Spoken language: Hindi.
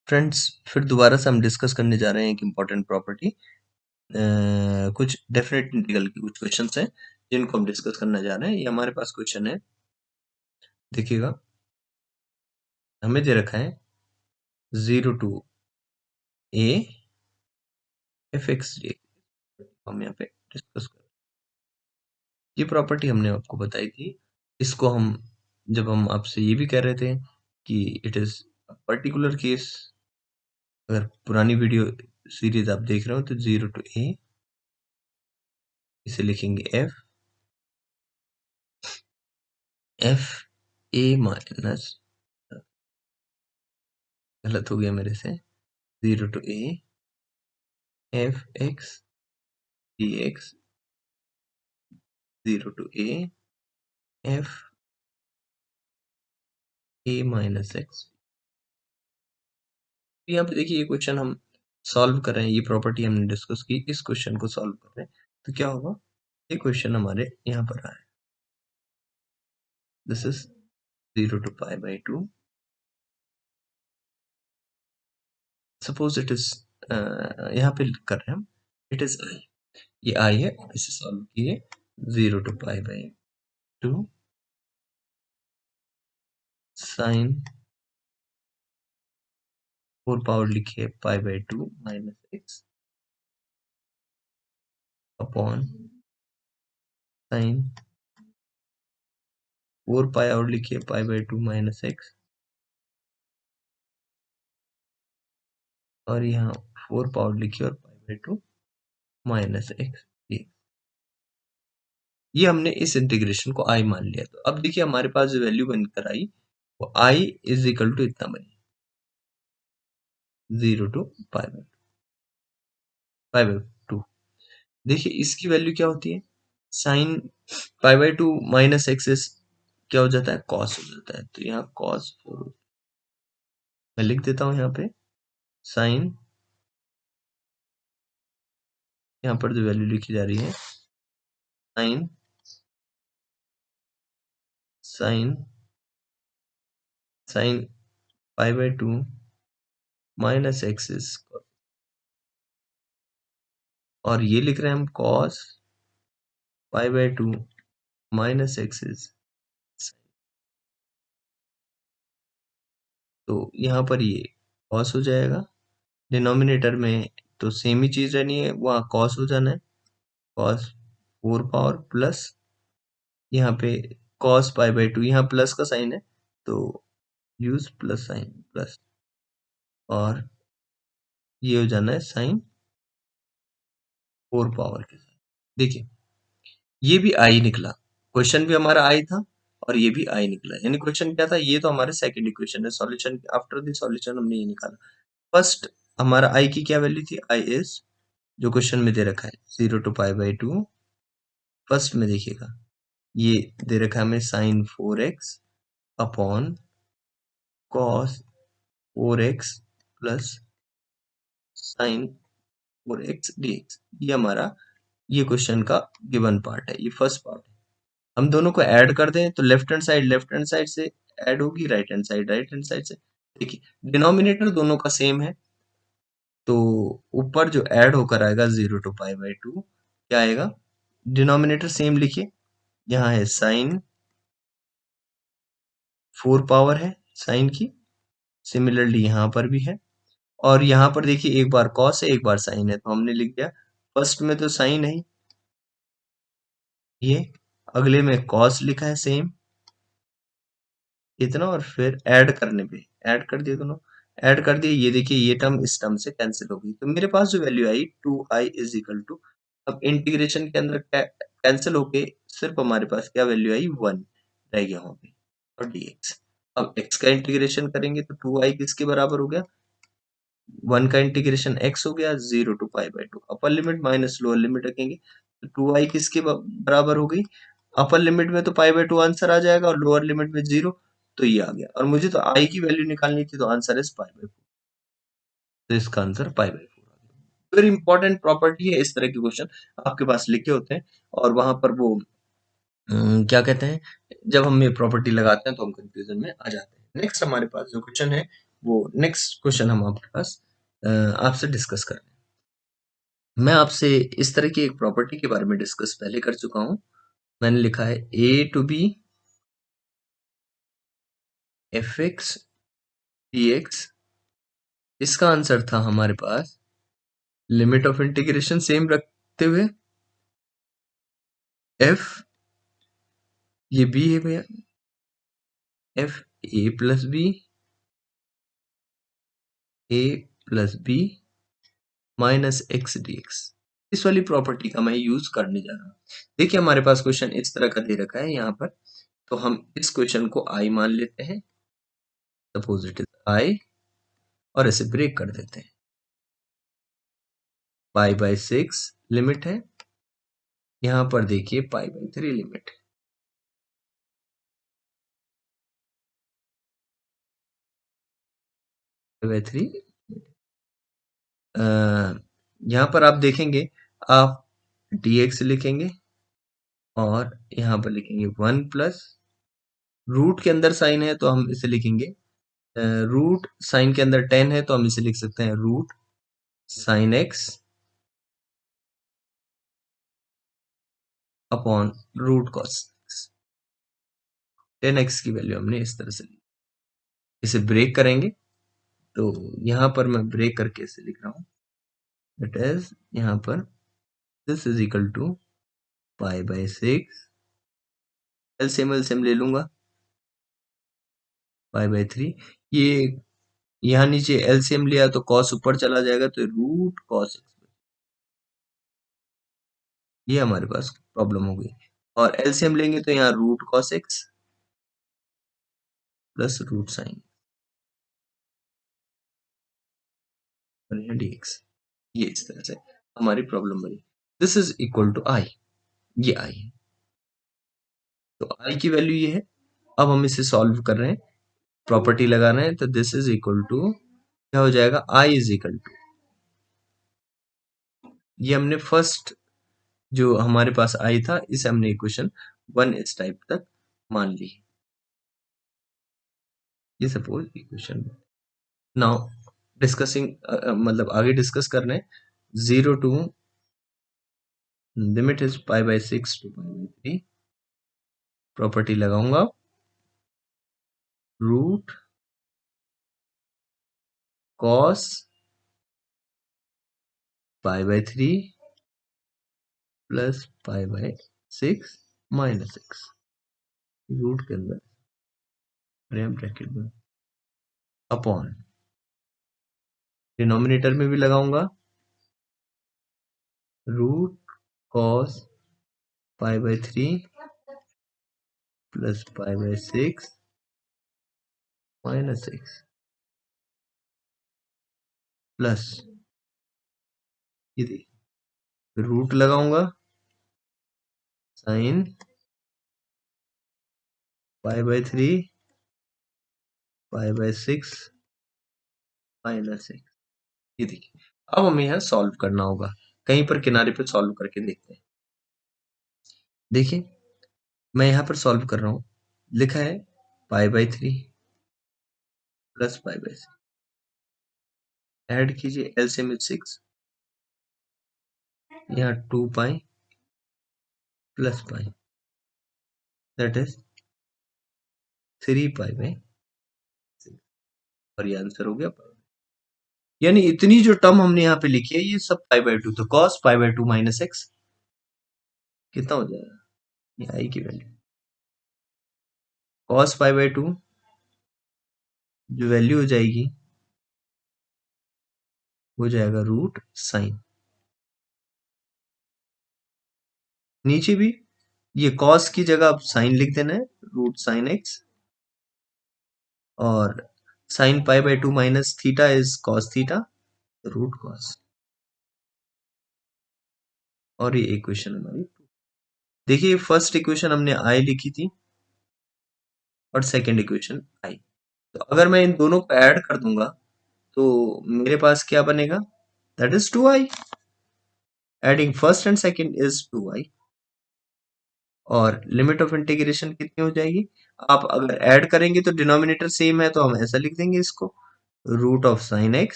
फ्रेंड्स, फिर दोबारा से हम डिस्कस करने जा रहे हैं एक इम्पॉर्टेंट प्रॉपर्टी। कुछ डेफिनेट इंटीग्रल की कुछ क्वेश्चंस हैं जिनको हम डिस्कस करना जा रहे हैं। ये हमारे पास क्वेश्चन है, देखिएगा। हमें दे रखा है 0 टू a fx dx। हम यहाँ पे डिस्कस कर, ये प्रॉपर्टी हमने आपको बताई थी। इसको हम जब हम आपसे ये भी कह रहे थे कि इट इज पर्टिकुलर केस, अगर पुरानी वीडियो सीरीज आप देख रहे हो तो 0 टू a, इसे लिखेंगे f a माइनस, गलत हो गया मेरे से, 0 to a f x dx, 0 to a f a minus x। यहाँ पे देखिए, ये क्वेश्चन हम सॉल्व कर रहे हैं, ये प्रॉपर्टी हमने डिस्कस की, इस क्वेश्चन को सॉल्व कर रहे हैं। तो क्या होगा, ये क्वेश्चन हमारे यहाँ पर आया, this is 0 to pi by 2। Suppose it is, यहाँ पे कर रहे हैं हम, इट इज i, ये i है, इसे सॉल्व किए 0 to pi by 2 sine 4 power लिखिए pi by 2 minus x upon sine 4 pi और लिखिए पाई बाई 2 माइनस x, और यहाँ 4 पावर लिखिए और पाई बाई 2 माइनस x। ये हमने इस इंटीग्रेशन को i मान लिया। तो अब देखिए हमारे पास जो वैल्यू बनकर आई वो i इज इक्वल टू इतना बनी, 0 टू पाई बाई 2। देखिए इसकी वैल्यू क्या होती है, sign pi by 2 minus x क्या हो जाता है, कॉस हो जाता है। तो यहाँ कॉस 4, मैं लिख देता हूँ यहाँ पे साइन, यहाँ पर जो वैल्यू लिखी जा रही है sine sine sine pi by 2 minus x, और ये लिख रहे हैं हम cos pi by 2 minus x. तो यहाँ पर ये कॉस हो जाएगा, डिनोमिनेटर में तो सेम ही चीज रहनी है, वहाँ कॉस हो जाना है, कॉस 4 पावर प्लस यहाँ पे कॉस पाई बाई 2, यहाँ प्लस का साइन है तो यूज प्लस साइन प्लस, और ये हो जाना है साइन 4 पावर के साथ। देखिए ये भी आई निकला, क्वेश्चन भी हमारा आई था और ये भी आई निकला, यानी क्वेश्चन क्या था, ये तो हमारे सेकंड इक्वेशन है, सॉल्यूशन आफ्टर द सॉल्यूशन हमने ये निकाला। फर्स्ट हमारा आई की क्या वैल्यू थी, आई इज, जो क्वेश्चन में दे रखा है 0 टू पाई बाई 2। फर्स्ट में देखिएगा ये दे रखा है हमें sine 4x upon cos 4x plus sine 4x dx। ये हमारा ये क्वेश्चन का गिवन पार्ट है, ये फर्स्ट पार्ट है। हम दोनों को ऐड कर दें तो लेफ्ट हैंड साइड से ऐड होगी, राइट हैंड साइड से। देखिए डिनोमिनेटर दोनों का सेम है, तो ऊपर जो ऐड होकर आएगा 0 टू पाई बाई 2 क्या आएगा, डिनोमिनेटर सेम लिखिए, यहाँ है साइन 4 पावर है साइन की, सिमिलरली यहाँ पर भी है, और यहाँ पर देखिए एक बार कॉस है एक बार साइन है, तो हमने लिख दिया फर्स्ट में तो साइन है ये, अगले में कॉस लिखा है सेम इतना, और फिर ऐड करने पे ऐड कर दिए, दोनों ऐड कर दिए, ये देखिए ये टर्म इस टर्म से कैंसिल हो गई। तो मेरे पास जो वैल्यू आई 2i इज इक्वल टू, अब इंटीग्रेशन के अंदर कैंसिल होके सिर्फ हमारे पास क्या वैल्यू आई, 1 रह गया वहां पे, और dx। अब x का इंटीग्रेशन करेंगे तो 2i किसके बराबर हो गया, 1 का इंटीग्रेशन x हो गया 0 to pi by 2, upper limit minus lower limit रखेंगे तो 2i किसके बराबर हो गई, अपर लिमिट में तो पाई बाई 2 आंसर आ जाएगा और लोअर लिमिट में 0, तो ये आ गया, और मुझे तो i की वैल्यू निकालनी थी, तो आंसर इज पाई बाई 4। तो इसका आंसर पाई बाई 4 आ गया। वेरी इंपॉर्टेंट प्रॉपर्टी है, इस तरह के क्वेश्चन आपके पास लिखे होते हैं और वहां पर वो क्या कहते हैं, जब हम ये प्रॉपर्टी लगाते हैं तो हम कंफ्यूजन में आ जाते हैं। नेक्स्ट हमारे पास जो क्वेश्चन है वो नेक्स्ट क्वेश्चन हम आपके पास आपसे डिस्कस कर रहे हैं। मैं आपसे इस तरह की एक प्रॉपर्टी के बारे में डिस्कस पहले कर चुका हूं। मैंने लिखा है a to b f x d x. इसका आंसर था हमारे पास लिमिट ऑफ इंटीग्रेशन सेम रखते हुए एफ, ये बी है भैया, f a plus b, a plus b minus x d x. इस वाली प्रॉपर्टी का मैं यूज करने जा रहा हूँ। देखिए हमारे पास क्वेश्चन इस तरह का दे रखा है यहाँ पर, तो हम इस क्वेश्चन को आई मान लेते हैं, सपोज इट इज आई, और इसे ब्रेक कर देते हैं। पाई बाय 6 लिमिट है, यहाँ पर देखिए पाई बाय 3 लिमिट है। पाई बाय 3 यहाँ पर आप देखेंगे, आप dx लिखेंगे और यहाँ पर लिखेंगे 1 प्लस रूट के अंदर साइन है तो हम इसे लिखेंगे, रूट साइन के अंदर 10 है तो हम इसे लिख सकते हैं root sine x upon root cos. 10x की वैल्यू हमने इस तरह से ली। इसे ब्रेक करेंगे तो यहाँ पर मैं ब्रेक करके इसे लिख रहा हूँ, दैट इज यहाँ पर this is equal to pi by 6, LCM ले लूंगा, पाई बाय 3। ये यहाँ नीचे एलसीएम लिया तो कॉस ऊपर चला जाएगा तो रूट कॉस एक्स, ये हमारे पास प्रॉब्लम हो गई। और एलसीएम लेंगे तो यहाँ root cos x plus root sine dx, ये इस तरह से हमारी प्रॉब्लम बनी। This is equal to I, ये आई है, तो आई की वैल्यू ये है। अब हम इसे सॉल्व कर रहे हैं, प्रॉपर्टी लगा रहे हैं, तो दिस इज इक्वल टू क्या हो जाएगा, आई इज इक्वल टू, ये हमने फर्स्ट जो हमारे पास आई था इसे हमने इक्वेशन 1 इस टाइप तक मान ली। ये सपोज इक्वेशन नाउ डिस्कसिंग, मतलब आगे डिस्कस कर रहे हैं, 0 to limit is pi by 6 to pi by 3। Property लगाऊंगा, root cos pi by 3 plus pi by 6 minus x, root के अंदर ब्रैकेट में अपॉन, डिनोमिनेटर में भी लगाऊंगा, root cos pi by 3 plus pi by 6 minus x plus, ये रूट लगाऊंगा sine pi by 3 pi by 6 minus x. ये देखिए अब हमें यहाँ सॉल्व करना होगा, कहीं पर किनारे पे सॉल्व करके देखते हैं। देखिए मैं यहाँ पर सॉल्व कर रहा हूँ, लिखा है पाई by 3 plus pi by 6, add कीजिए, एलसीएम इज 6, यहाँ 2 pi plus pi, that is 3 pi by 6, और ये आंसर हो गया पाई। यानी इतनी जो टर्म हमने यहाँ पे लिखी है ये सब पाई बाय 2, तो cos pi by 2 minus x कितना हो जाएगा, ये आई की वैल्यू, कॉस पाई बाय 2 जो वैल्यू हो जाएगी हो जाएगा रूट साइन, नीचे भी ये कॉस की जगह अब साइन लिख देना है, रूट साइन एक्स, और sine pi by 2 minus theta is cos theta, root cos, और ये इक्वेशन हमारी। देखिए फर्स्ट इक्वेशन हमने आई लिखी थी और सेकंड इक्वेशन आई, तो अगर मैं इन दोनों को ऐड कर दूंगा तो मेरे पास क्या बनेगा, that is 2i, adding first and second is 2i, और लिमिट ऑफ इंटीग्रेशन कितनी हो जाएगी, आप अगर ऐड करेंगे तो डिनोमिनेटर सेम है तो हम ऐसा लिख देंगे इसको, रूट ऑफ साइन एक्स